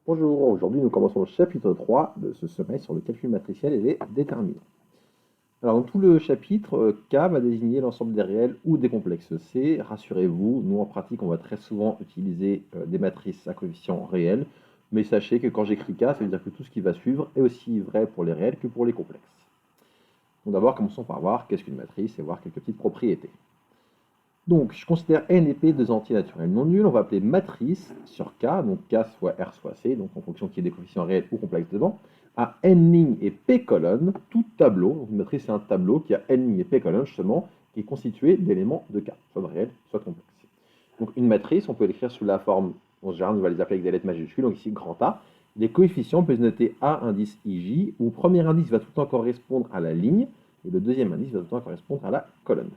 Bonjour, aujourd'hui nous commençons le chapitre 3 de ce semestre sur le calcul matriciel et les déterminants. Alors dans tout le chapitre, K va désigner l'ensemble des réels ou des complexes C. Rassurez-vous, nous en pratique on va très souvent utiliser des matrices à coefficients réels, mais sachez que quand j'écris K, ça veut dire que tout ce qui va suivre est aussi vrai pour les réels que pour les complexes. Donc d'abord commençons par voir qu'est-ce qu'une matrice et voir quelques petites propriétés. Donc, je considère N et P deux entiers naturels non nuls. On va appeler matrice sur K, donc K soit R soit C, donc en fonction qu'il y ait des coefficients réels ou complexes dedans, à N lignes et P colonnes, tout tableau. Donc, une matrice, c'est un tableau qui a N lignes et P colonnes, justement, qui est constitué d'éléments de K, soit de réels, soit de complexes. Donc, une matrice, on peut l'écrire sous la forme, en général, on va les appeler avec des lettres majuscules, donc ici grand A. Les coefficients peuvent se noter A indice IJ, où le premier indice va tout le temps correspondre à la ligne, et le deuxième indice va tout le temps correspondre à la colonne.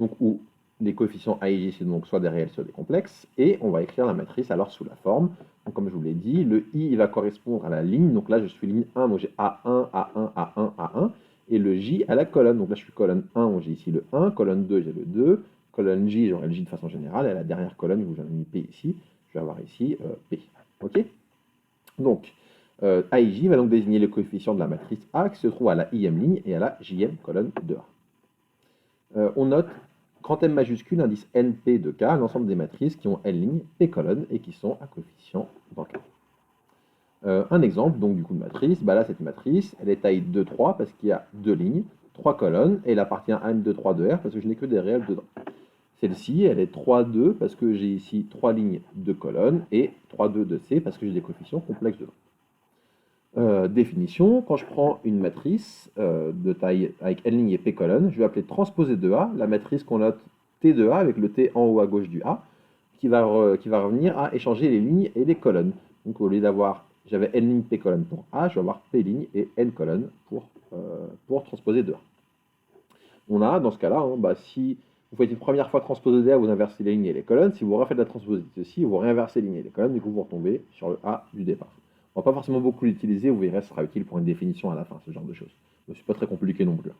Donc, où les coefficients A et J, c'est donc soit des réels, soit des complexes, et on va écrire la matrice alors sous la forme. Donc, comme je vous l'ai dit, le I il va correspondre à la ligne, donc là je suis ligne 1, donc j'ai A1, A1, A1, A1, et le J à la colonne, donc là je suis colonne 1, donc j'ai ici le 1, colonne 2, j'ai le 2, colonne J, j'aurai le J de façon générale, et à la dernière colonne, où j'en ai mis P ici, je vais avoir ici P. Ok. Donc, A et J va donc désigner le coefficient de la matrice A qui se trouve à la ième ligne et à la jème colonne de A. On note grand M majuscule indice NP de K, l'ensemble des matrices qui ont N lignes, P colonnes et qui sont à coefficient dans K. Un exemple donc du coup de matrice, bah là cette matrice, elle est taille 2, 3 parce qu'il y a deux lignes, 3 colonnes, et elle appartient à M2, 3, 2R parce que je n'ai que des réels dedans. Celle-ci, elle est 3, 2 parce que j'ai ici 3 lignes, 2 colonnes, et 3, 2 de C parce que j'ai des coefficients complexes dedans. Définition, quand je prends une matrice de taille avec N lignes et P colonnes, je vais appeler transposée de A, la matrice qu'on note T de A avec le T en haut à gauche du A, qui va revenir à échanger les lignes et les colonnes. Donc au lieu d'avoir, j'avais N lignes P colonnes pour A, je vais avoir P lignes et N colonnes pour transposer de A. On a dans ce cas-là, hein, bah, si vous faites une première fois transposer de A, vous inversez les lignes et les colonnes. Si vous refaites la transposée de ceci, vous réinversez les lignes et les colonnes, du coup vous retombez sur le A du départ. On ne va pas forcément beaucoup l'utiliser, vous verrez, ce sera utile pour une définition à la fin, ce genre de choses. Ce n'est pas très compliqué non plus.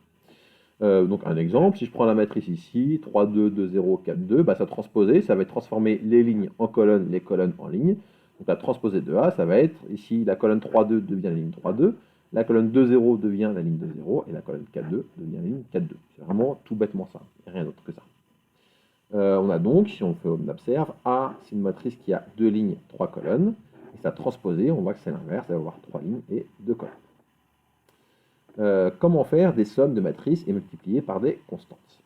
Donc un exemple, si je prends la matrice ici, 3, 2, 2, 0, 4, 2, bah, ça transposé, ça va être transformer les lignes en colonnes, les colonnes en lignes. Donc la transposée de A, ça va être, ici, la colonne 3, 2 devient la ligne 3, 2, la colonne 2, 0 devient la ligne 2, 0, et la colonne 4, 2 devient la ligne 4, 2. C'est vraiment tout bêtement ça, et rien d'autre que ça. On a donc, si on observe, A, c'est une matrice qui a deux lignes, trois colonnes, et sa transposée, on voit que c'est l'inverse, elle va avoir trois lignes et deux colonnes. Comment faire des sommes de matrices et multiplier par des constantes?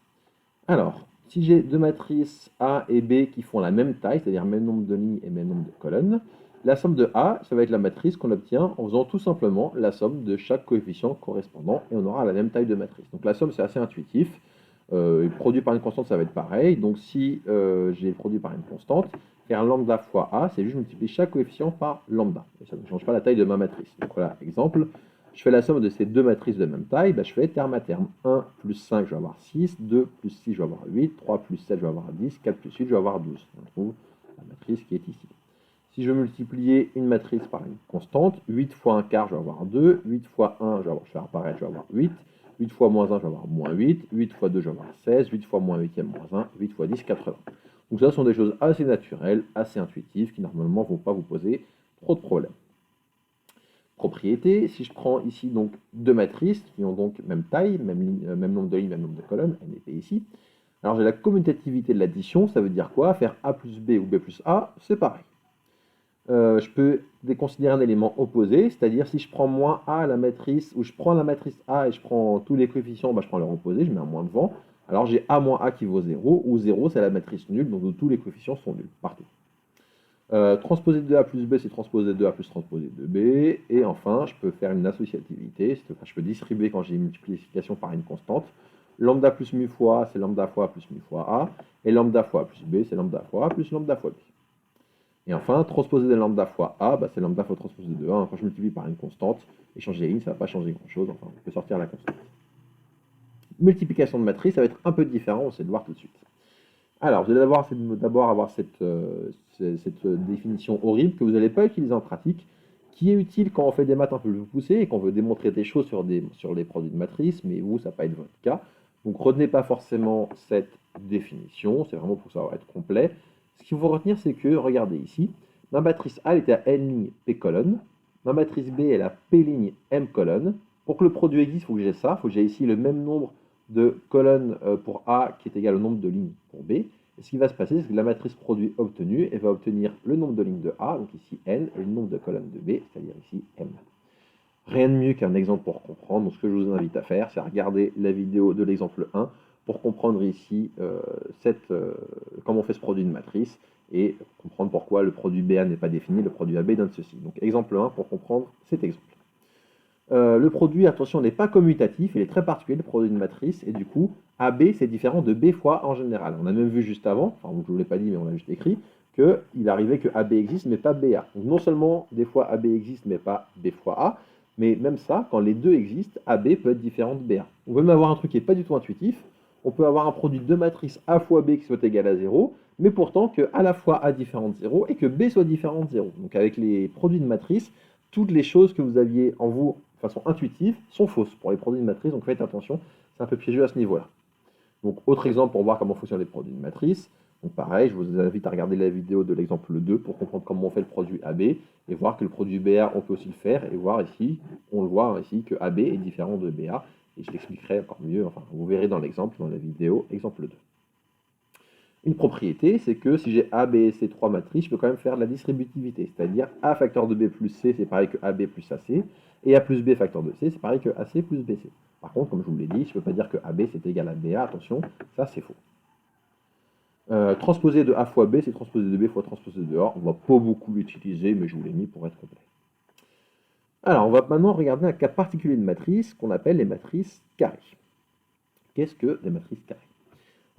Alors, si j'ai deux matrices A et B qui font la même taille, c'est-à-dire même nombre de lignes et même nombre de colonnes, la somme de A, ça va être la matrice qu'on obtient en faisant tout simplement la somme de chaque coefficient correspondant, et on aura la même taille de matrice. Donc la somme, c'est assez intuitif. Produit par une constante, ça va être pareil. Donc si j'ai produit par une constante, faire lambda fois A, c'est juste multiplier chaque coefficient par lambda. Et ça ne change pas la taille de ma matrice. Donc voilà, exemple, je fais la somme de ces deux matrices de même taille, bah, je fais terme à terme. 1 plus 5, je vais avoir 6, 2 plus 6, je vais avoir 8, 3 plus 7, je vais avoir 10, 4 plus 8, je vais avoir 12. On trouve la matrice qui est ici. Si je veux multiplier une matrice par une constante, 8 fois un quart, je vais avoir 2, 8 fois 1, je vais faire apparaître, je vais avoir 8, 8 fois moins 1, je vais avoir moins 8, 8 fois 2, je vais avoir 16, 8 fois moins 8, moins 1, 8 fois 10, 80. Donc ça, ce sont des choses assez naturelles, assez intuitives, qui normalement ne vont pas vous poser trop de problèmes. Propriété, si je prends ici donc deux matrices qui ont donc même taille, même nombre de lignes, même nombre de colonnes, N et P ici, alors j'ai la commutativité de l'addition, ça veut dire quoi? Faire A plus B ou B plus A, c'est pareil. Je peux considérer un élément opposé, c'est-à-dire si je prends moins A à la matrice, ou je prends la matrice A et je prends tous les coefficients, bah, je prends leur opposé, je mets un moins devant, alors j'ai A moins A qui vaut 0, où 0 c'est la matrice nulle, donc où tous les coefficients sont nuls, partout. Transposer de A plus B, c'est transposer de A plus transposer de B. Et enfin, je peux faire une associativité, je peux distribuer quand j'ai une multiplication par une constante. Lambda plus mu fois A, c'est lambda fois A plus mu fois A. Et lambda fois A plus B, c'est lambda fois A plus lambda fois B. Et enfin, transposer de lambda fois A, bah, c'est lambda fois transposer de A. Quand je multiplie par une constante, et changer les lignes, ça ne va pas changer grand-chose. Enfin, on peut sortir la constante. Multiplication de matrice, ça va être un peu différent, on sait le voir tout de suite. Alors, vous allez d'abord avoir cette définition horrible que vous n'allez pas utiliser en pratique, qui est utile quand on fait des maths un peu plus poussées et qu'on veut démontrer des choses sur les produits de matrice, mais vous, ça ne va pas être votre cas. Donc, retenez pas forcément cette définition, c'est vraiment pour savoir être complet. Ce qu'il faut retenir, c'est que, regardez ici, Ma matrice A elle était à n ligne P colonne. Ma matrice B elle a P ligne M colonne. Pour que le produit existe, il faut que j'ai ça. Il faut que j'ai ici le même nombre de colonnes pour A qui est égal au nombre de lignes pour B. Et ce qui va se passer, c'est que la matrice produit obtenue, elle va obtenir le nombre de lignes de A, donc ici n, et le nombre de colonnes de B, c'est-à-dire ici M. Rien de mieux qu'un exemple pour comprendre. Donc ce que je vous invite à faire, c'est à regarder la vidéo de l'exemple 1 pour comprendre ici comment on fait ce produit de matrice et comprendre pourquoi le produit BA n'est pas défini, le produit AB donne ceci. Donc exemple 1 pour comprendre cet exemple. Le produit, attention, n'est pas commutatif, il est très particulier, le produit de matrice, et du coup, AB, c'est différent de B fois A en général. On a même vu juste avant, enfin, je ne vous l'ai pas dit, mais on l'a juste écrit, qu'il arrivait que AB existe, mais pas BA. Donc non seulement, des fois, AB existe, mais pas B fois A, mais même ça, quand les deux existent, AB peut être différent de BA. On peut même avoir un truc qui n'est pas du tout intuitif, on peut avoir un produit de matrice A fois B qui soit égal à 0, mais pourtant que à la fois A différent de 0 et que B soit différent de 0. Donc avec les produits de matrice, toutes les choses que vous aviez en vous de façon intuitive sont fausses pour les produits de matrice, donc faites attention, c'est un peu piégeux à ce niveau-là. Donc autre exemple pour voir comment fonctionnent les produits de matrice, donc pareil, je vous invite à regarder la vidéo de l'exemple 2 pour comprendre comment on fait le produit AB et voir que le produit BA on peut aussi le faire et voir ici, on le voit ici que AB est différent de BA et je l'expliquerai encore mieux, enfin vous verrez dans l'exemple, dans la vidéo exemple 2. Une propriété, c'est que si j'ai A, B et C trois matrices, je peux quand même faire de la distributivité, c'est-à-dire A facteur de B plus C, c'est pareil que AB plus AC, et A plus B facteur de C, c'est pareil que AC plus BC. Par contre, comme je vous l'ai dit, je ne peux pas dire que AB c'est égal à BA, attention, ça c'est faux. Transposer de A fois B, c'est transposer de B fois transposer de A, on ne va pas beaucoup l'utiliser, mais je vous l'ai mis pour être complet. Alors, on va maintenant regarder un cas particulier de matrice qu'on appelle les matrices carrées. Qu'est-ce que les matrices carrées?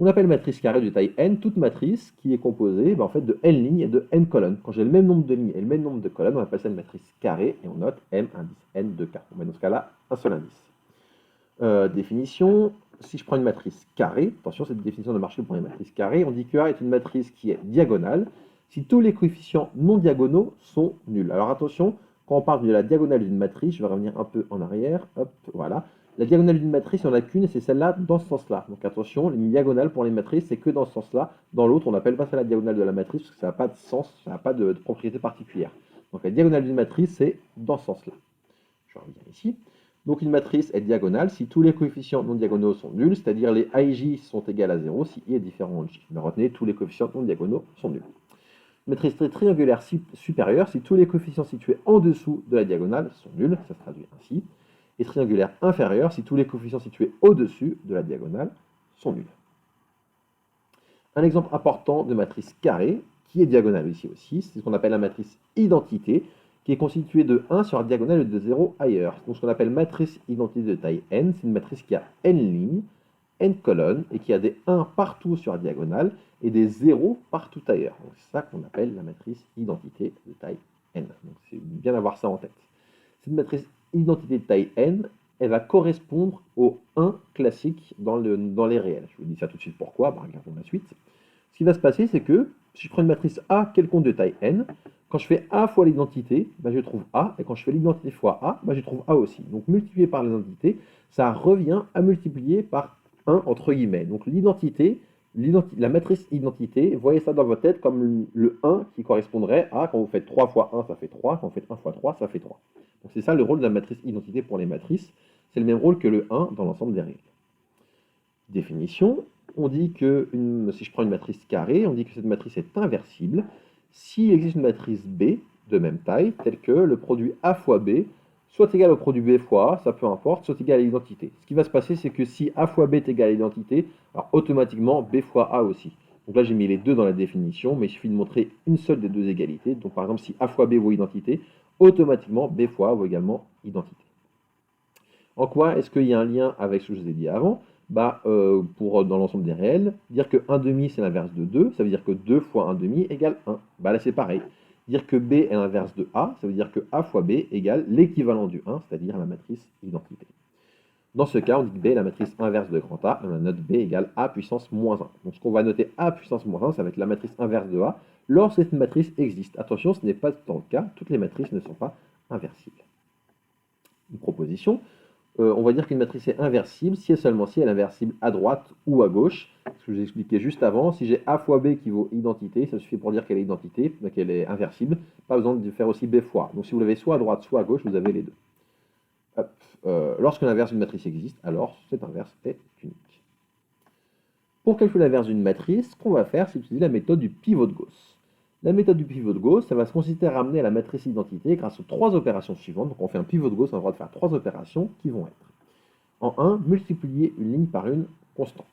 On appelle matrice carrée de taille n toute matrice qui est composée en fait, de n lignes et de n colonnes. Quand j'ai le même nombre de lignes et le même nombre de colonnes, on appelle ça une matrice carrée et on note m indice n de k. On met dans ce cas-là un seul indice. Définition, si je prends une matrice carrée, attention, cette définition de marché pour les matrices carrées, on dit que A est une matrice qui est diagonale si tous les coefficients non diagonaux sont nuls. Alors attention, quand on parle de la diagonale d'une matrice, je vais revenir un peu en arrière, hop, voilà. La diagonale d'une matrice, il n'y en a qu'une, et c'est celle-là dans ce sens-là. Donc attention, une diagonale pour les matrices, c'est que dans ce sens-là. Dans l'autre, on n'appelle pas ça la diagonale de la matrice, parce que ça n'a pas de sens, ça n'a pas de propriété particulière. Donc la diagonale d'une matrice, c'est dans ce sens-là. Je reviens ici. Donc une matrice est diagonale si tous les coefficients non diagonaux sont nuls, c'est-à-dire les a et j sont égales à 0 si i est différent de j. Mais retenez, tous les coefficients non diagonaux sont nuls. Matrice triangulaire supérieure si tous les coefficients situés en dessous de la diagonale sont nuls, ça se traduit ainsi. Et triangulaire inférieur si tous les coefficients situés au-dessus de la diagonale sont nuls. Un exemple important de matrice carrée, qui est diagonale ici aussi, c'est ce qu'on appelle la matrice identité, qui est constituée de 1 sur la diagonale et de 0 ailleurs. Donc ce qu'on appelle matrice identité de taille n, c'est une matrice qui a n lignes, n colonnes, et qui a des 1 partout sur la diagonale et des 0 partout ailleurs. Donc c'est ça qu'on appelle la matrice identité de taille n. Donc c'est bien d'avoir ça en tête. Cette matrice identité de taille n, elle va correspondre au 1 classique dans les réels. Je vous dis ça tout de suite pourquoi, regardons la suite. Ce qui va se passer, c'est que si je prends une matrice A quelconque de taille n, quand je fais A fois l'identité, je trouve A, et quand je fais l'identité fois A, je trouve A aussi. Donc multiplié par l'identité, ça revient à multiplier par 1 entre guillemets. Donc l'identité, la matrice identité, voyez ça dans votre tête comme le 1 qui correspondrait à, quand vous faites 3 fois 1, ça fait 3, quand vous faites 1 fois 3, ça fait 3. Donc c'est ça le rôle de la matrice identité pour les matrices, c'est le même rôle que le 1 dans l'ensemble des réels. Définition, on dit que si je prends une matrice carrée, on dit que cette matrice est inversible s'il existe une matrice B de même taille, telle que le produit A fois B soit égal au produit B fois A, ça peu importe, soit égal à l'identité. Ce qui va se passer, c'est que si A fois B est égal à l'identité, alors automatiquement B fois A aussi. Donc là, j'ai mis les deux dans la définition, mais il suffit de montrer une seule des deux égalités. Donc par exemple, si A fois B vaut identité, automatiquement B fois A vaut également identité. En quoi est-ce qu'il y a un lien avec ce que je vous ai dit avant? Dans l'ensemble des réels, dire que 1 demi c'est l'inverse de 2, ça veut dire que 2 fois 1 demi égale 1. Là c'est pareil. Dire que B est l'inverse de A, ça veut dire que A fois B égale l'équivalent du 1, c'est-à-dire la matrice identité. Dans ce cas, on dit que B est la matrice inverse de grand A, et on note B égale A puissance moins 1. Donc ce qu'on va noter A puissance moins 1, ça va être la matrice inverse de A, lorsque cette matrice existe. Attention, ce n'est pas tout le temps le cas, toutes les matrices ne sont pas inversibles. Une proposition. on va dire qu'une matrice est inversible si et seulement si elle est inversible à droite ou à gauche. Ce que je vous ai expliqué juste avant, si j'ai A fois B qui vaut identité, ça suffit pour dire qu'elle est identité, qu'elle est inversible. Pas besoin de faire aussi B fois. Donc si vous l'avez soit à droite, soit à gauche, vous avez les deux. Lorsque l'inverse d'une matrice existe, alors cette inverse est unique. Pour calculer l'inverse d'une matrice, ce qu'on va faire, c'est utiliser la méthode du pivot de Gauss. La méthode du pivot de Gauss, ça va se consister à ramener la matrice identité grâce aux trois opérations suivantes. Donc on fait un pivot de Gauss, on a le droit de faire trois opérations qui vont être: en 1, multiplier une ligne par une constante.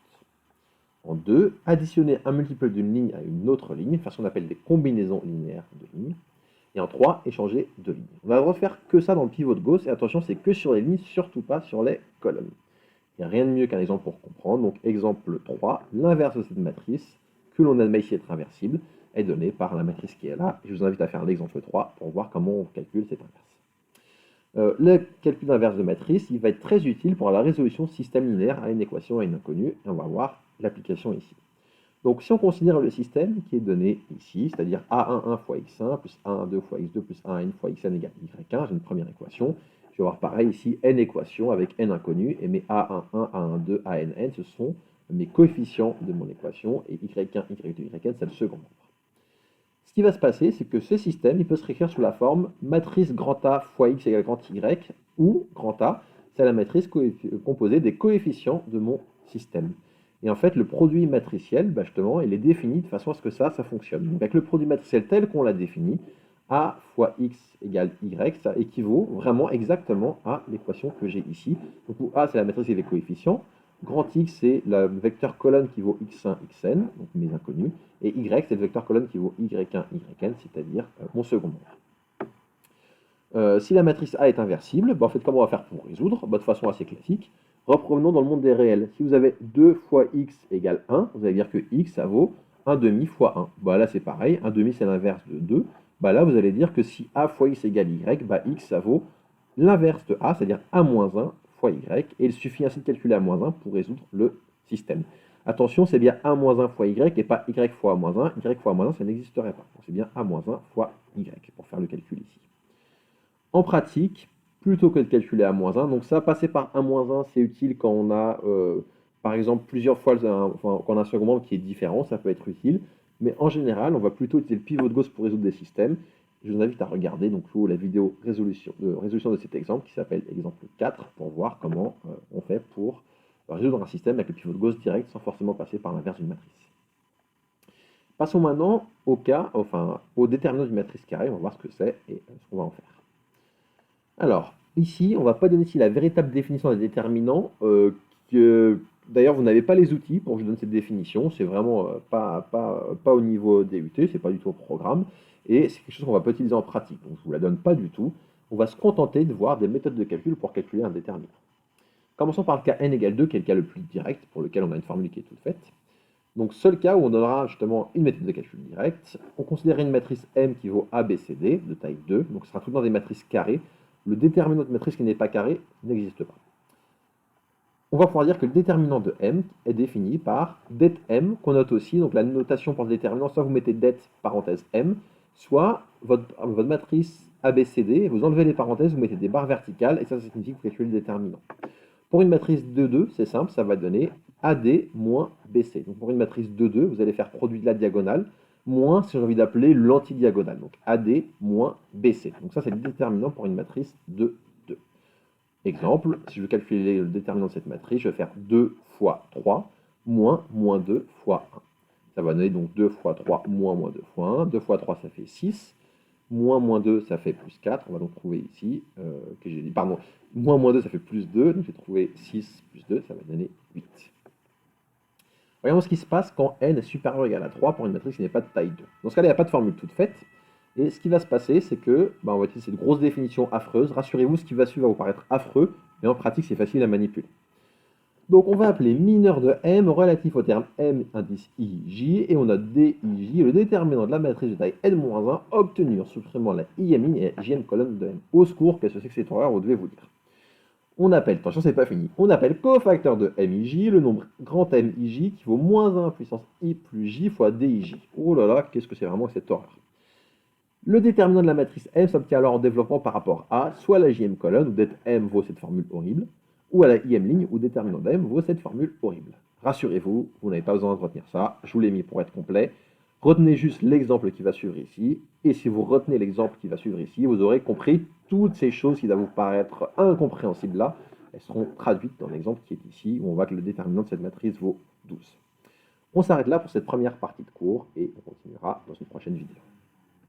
En 2, additionner un multiple d'une ligne à une autre ligne, faire ce qu'on appelle des combinaisons linéaires de lignes. Et en 3, échanger deux lignes. On va refaire que ça dans le pivot de Gauss, et attention, c'est que sur les lignes, surtout pas sur les colonnes. Il n'y a rien de mieux qu'un exemple pour comprendre. Donc exemple 3, l'inverse de cette matrice, que l'on admet ici être inversible, est donnée par la matrice qui est là. Je vous invite à faire l'exemple 3 pour voir comment on calcule cette inverse. Le calcul d'inverse de matrice, il va être très utile pour la résolution de système linéaire à une équation à une inconnue, et on va voir l'application ici. Donc si on considère le système qui est donné ici, c'est-à-dire A11 fois x1 plus A12 fois x2 plus A1 fois xn égale y1, j'ai une première équation. Je vais avoir pareil ici n équations avec n inconnus, et mes A11, A12, ANN, ce sont mes coefficients de mon équation, et y1, y2, yn, c'est le second nombre. Ce qui va se passer, c'est que ce système, il peut se réécrire sous la forme matrice grand A fois x égale grand y, ou grand A, c'est la matrice composée des coefficients de mon système. Et en fait, le produit matriciel, justement, il est défini de façon à ce que ça fonctionne. Donc avec le produit matriciel tel qu'on l'a défini, A fois x égale y, ça équivaut vraiment exactement à l'équation que j'ai ici. Donc où A, c'est la matrice et les coefficients. Grand X, c'est le vecteur colonne qui vaut x1, xn, donc mes inconnus. Et y, c'est le vecteur colonne qui vaut y1, yn, c'est-à-dire mon second nombre. Si la matrice A est inversible, en fait, comment on va faire pour résoudre? De façon assez classique. Reprenons dans le monde des réels. Si vous avez 2 fois x égale 1, vous allez dire que x, ça vaut 1 demi fois 1. Là, c'est pareil. 1 demi, c'est l'inverse de 2. Là, vous allez dire que si a fois x égale y, x, ça vaut l'inverse de a, c'est-à-dire a moins 1 fois y. Et il suffit ainsi de calculer a moins 1 pour résoudre le système. Attention, c'est bien a moins 1 fois y et pas y fois a moins 1. Y fois a moins 1, ça n'existerait pas. C'est bien a moins 1 fois y pour faire le calcul ici. En pratique, plutôt que de calculer a moins 1, donc ça, passer par a moins 1, c'est utile quand on a, par exemple, plusieurs fois, quand on a un second membre qui est différent, ça peut être utile. Mais en général, on va plutôt utiliser le pivot de Gauss pour résoudre des systèmes. Je vous invite à regarder donc la vidéo résolution de cet exemple qui s'appelle exemple 4 pour voir comment on fait pour résoudre un système avec le pivot de Gauss direct sans forcément passer par l'inverse d'une matrice. Passons maintenant au déterminant d'une matrice carrée. On va voir ce que c'est et ce qu'on va en faire. Alors, ici, on ne va pas donner ici la véritable définition des déterminants. D'ailleurs, vous n'avez pas les outils pour que je donne cette définition. C'est vraiment pas au niveau DUT, c'est pas du tout au programme. Et c'est quelque chose qu'on va pas utiliser en pratique. Donc, je ne vous la donne pas du tout. On va se contenter de voir des méthodes de calcul pour calculer un déterminant. Commençons par le cas n égale 2, qui est le cas le plus direct, pour lequel on a une formule qui est toute faite. Donc, seul cas où on donnera justement une méthode de calcul direct. On considère une matrice M qui vaut A, B, C, D, de taille 2. Donc, ce sera tout dans des matrices carrées. Le déterminant de matrice qui n'est pas carré n'existe pas. On va pouvoir dire que le déterminant de M est défini par det M, qu'on note aussi. Donc la notation pour le déterminant, soit vous mettez det parenthèse M, soit votre matrice ABCD, vous enlevez les parenthèses, vous mettez des barres verticales, et ça signifie que vous calculez le déterminant. Pour une matrice 2,2, c'est simple, ça va donner AD moins BC. Donc pour une matrice 2,2, vous allez faire produit de la diagonale, moins ce que j'ai envie d'appeler l'antidiagonale. Donc AD moins BC. Donc ça, c'est le déterminant pour une matrice 2,2. Exemple, si je veux calculer le déterminant de cette matrice, je vais faire 2 fois 3 moins 2 fois 1. Ça va donner donc 2 fois 3 moins 2 fois 1. 2 fois 3, ça fait 6. Moins 2, ça fait plus 4. On va donc trouver ici, moins 2, ça fait plus 2. Donc j'ai trouvé 6 plus 2, ça va donner 8. Voyons ce qui se passe quand n est supérieur ou égal à 3 pour une matrice qui n'est pas de taille 2. Dans ce cas-là, il n'y a pas de formule toute faite. Et ce qui va se passer, c'est que, on va utiliser cette grosse définition affreuse. Rassurez-vous, ce qui va suivre va vous paraître affreux, mais en pratique, c'est facile à manipuler. Donc, on va appeler mineur de M relatif au terme M indice IJ, et on a DIJ, le déterminant de la matrice de taille n-1 obtenu en supprimant la IM et la JM colonne de M. Au secours, qu'est-ce que c'est que cette horreur, vous devez vous dire. On appelle, attention, c'est pas fini, on appelle cofacteur de MIJ le nombre grand MIJ qui vaut moins 1 puissance I plus J fois DIJ. Oh là là, qu'est-ce que c'est vraiment cette horreur. Le déterminant de la matrice M s'obtient alors en développement par rapport à soit la JM colonne, où det M vaut cette formule horrible, ou à la IM ligne ou déterminant d'AM vaut cette formule horrible. Rassurez-vous, vous n'avez pas besoin de retenir ça, je vous l'ai mis pour être complet. Retenez juste l'exemple qui va suivre ici, et si vous retenez l'exemple qui va suivre ici, vous aurez compris toutes ces choses qui doivent vous paraître incompréhensibles là, elles seront traduites dans l'exemple qui est ici, où on voit que le déterminant de cette matrice vaut 12. On s'arrête là pour cette première partie de cours, et on continuera dans une prochaine vidéo.